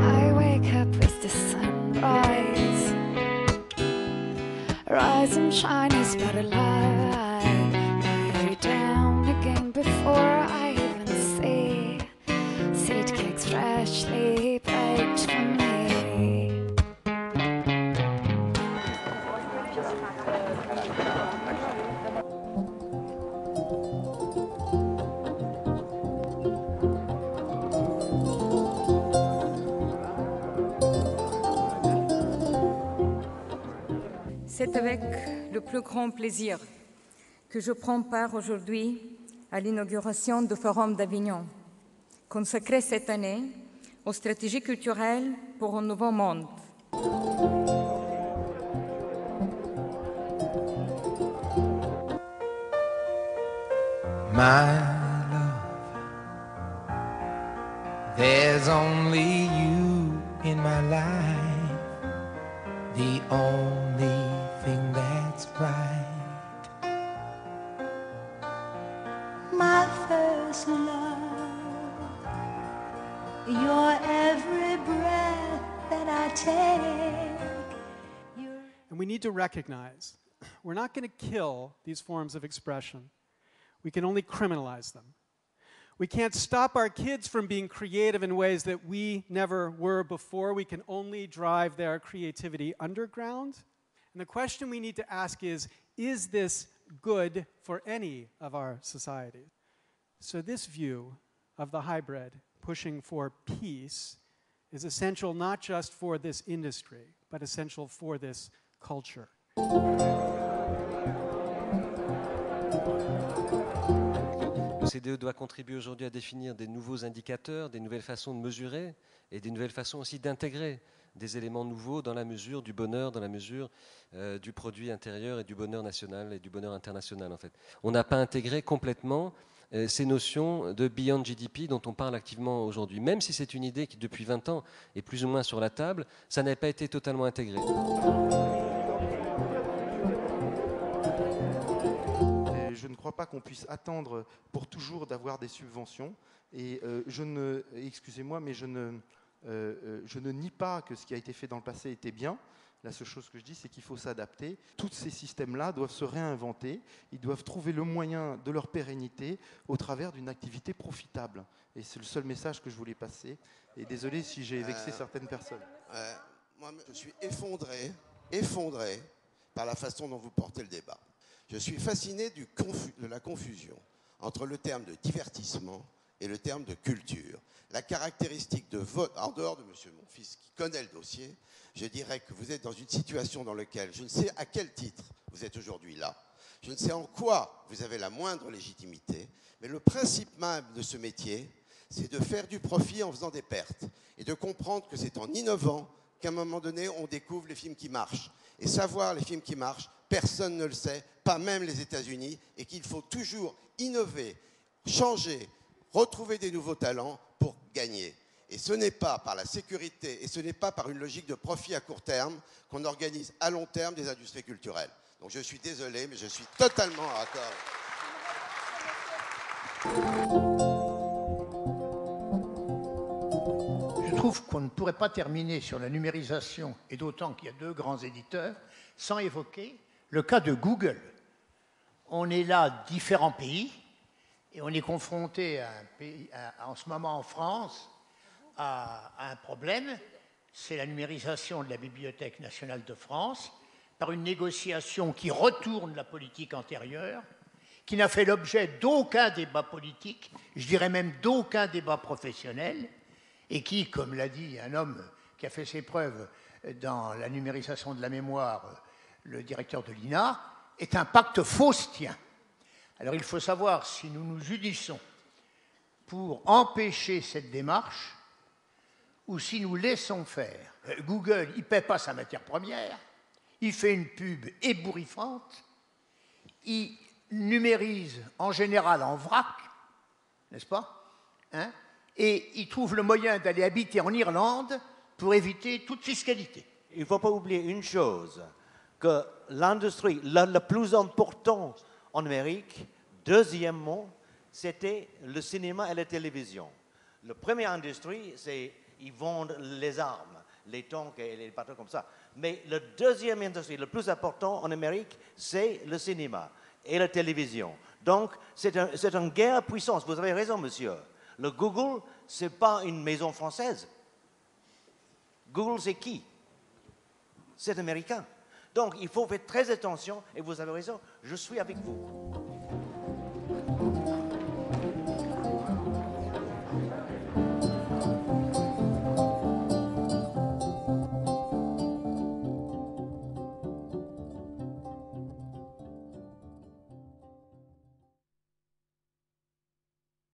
I wake up with the sunrise, rise and shine as but a light, lie down again before I even see seed cakes freshly baked for me. C'est avec le plus grand plaisir que je prends part aujourd'hui à l'inauguration du Forum d'Avignon, consacré cette année aux stratégies culturelles pour un nouveau monde. My love, there's only you in my life, the only thing that's right. My first love, your every breath that I take. And we need to recognize we're not going to kill these forms of expression. We can only criminalize them. We can't stop our kids from being creative in ways that we never were before. We can only drive their creativity underground. And the question we need to ask is this good for any of our societies? So this view of the hybrid pushing for peace is essential not just for this industry, but essential for this culture. L'OCDE doit contribuer aujourd'hui à définir des nouveaux indicateurs, des nouvelles façons de mesurer et des nouvelles façons aussi d'intégrer des éléments nouveaux dans la mesure du bonheur, dans la mesure du produit intérieur et du bonheur national et du bonheur international en fait. On n'a pas intégré complètement ces notions de Beyond GDP dont on parle activement aujourd'hui. Même si c'est une idée qui depuis 20 ans est plus ou moins sur la table, ça n'a pas été totalement intégré. Je ne crois pas qu'on puisse attendre pour toujours d'avoir des subventions. Et excusez-moi, mais je ne nie pas que ce qui a été fait dans le passé était bien. La seule chose que je dis, c'est qu'il faut s'adapter. Tous ces systèmes-là doivent se réinventer. Ils doivent trouver le moyen de leur pérennité au travers d'une activité profitable. Et c'est le seul message que je voulais passer. Et désolé si j'ai vexé certaines personnes. Moi, je suis effondré par la façon dont vous portez le débat. Je suis fasciné de la confusion entre le terme de divertissement et le terme de culture. La caractéristique de votre, en dehors de monsieur mon fils qui connaît le dossier, je dirais que vous êtes dans une situation dans laquelle je ne sais à quel titre vous êtes aujourd'hui là, je ne sais en quoi vous avez la moindre légitimité, mais le principe même de ce métier, c'est de faire du profit en faisant des pertes et de comprendre que c'est en innovant qu'à un moment donné, on découvre les films qui marchent. Et savoir les films qui marchent, personne ne le sait, pas même les États-Unis, et qu'il faut toujours innover, changer, retrouver des nouveaux talents pour gagner. Et ce n'est pas par la sécurité, et ce n'est pas par une logique de profit à court terme qu'on organise à long terme des industries culturelles. Donc je suis désolé, mais je suis totalement d'accord. Je trouve qu'on ne pourrait pas terminer sur la numérisation, et d'autant qu'il y a deux grands éditeurs, sans évoquer le cas de Google. On est là, différents pays, et on est confronté à un pays, en ce moment en France, à un problème, c'est la numérisation de la Bibliothèque nationale de France, par une négociation qui retourne la politique antérieure, qui n'a fait l'objet d'aucun débat politique, je dirais même d'aucun débat professionnel, et qui, comme l'a dit un homme qui a fait ses preuves dans la numérisation de la mémoire, le directeur de l'INA, est un pacte faustien. Alors il faut savoir si nous nous unissons pour empêcher cette démarche ou si nous laissons faire. Google, il ne paie pas sa matière première, il fait une pub ébouriffante, il numérise en général en vrac, n'est-ce pas, hein? Et il trouve le moyen d'aller habiter en Irlande pour éviter toute fiscalité. Il ne faut pas oublier une chose, que l'industrie, le plus important en Amérique, deuxièmement, c'était le cinéma et la télévision. La première industrie, c'est ils vendent les armes, les tanks et les bateaux comme ça. Mais la deuxième industrie, le plus important en Amérique, c'est le cinéma et la télévision. Donc, c'est une guerre puissance. Vous avez raison, monsieur. Le Google, ce n'est pas une maison française. Google, c'est qui? C'est américain. Donc, il faut faire très attention, et vous avez raison, je suis avec vous.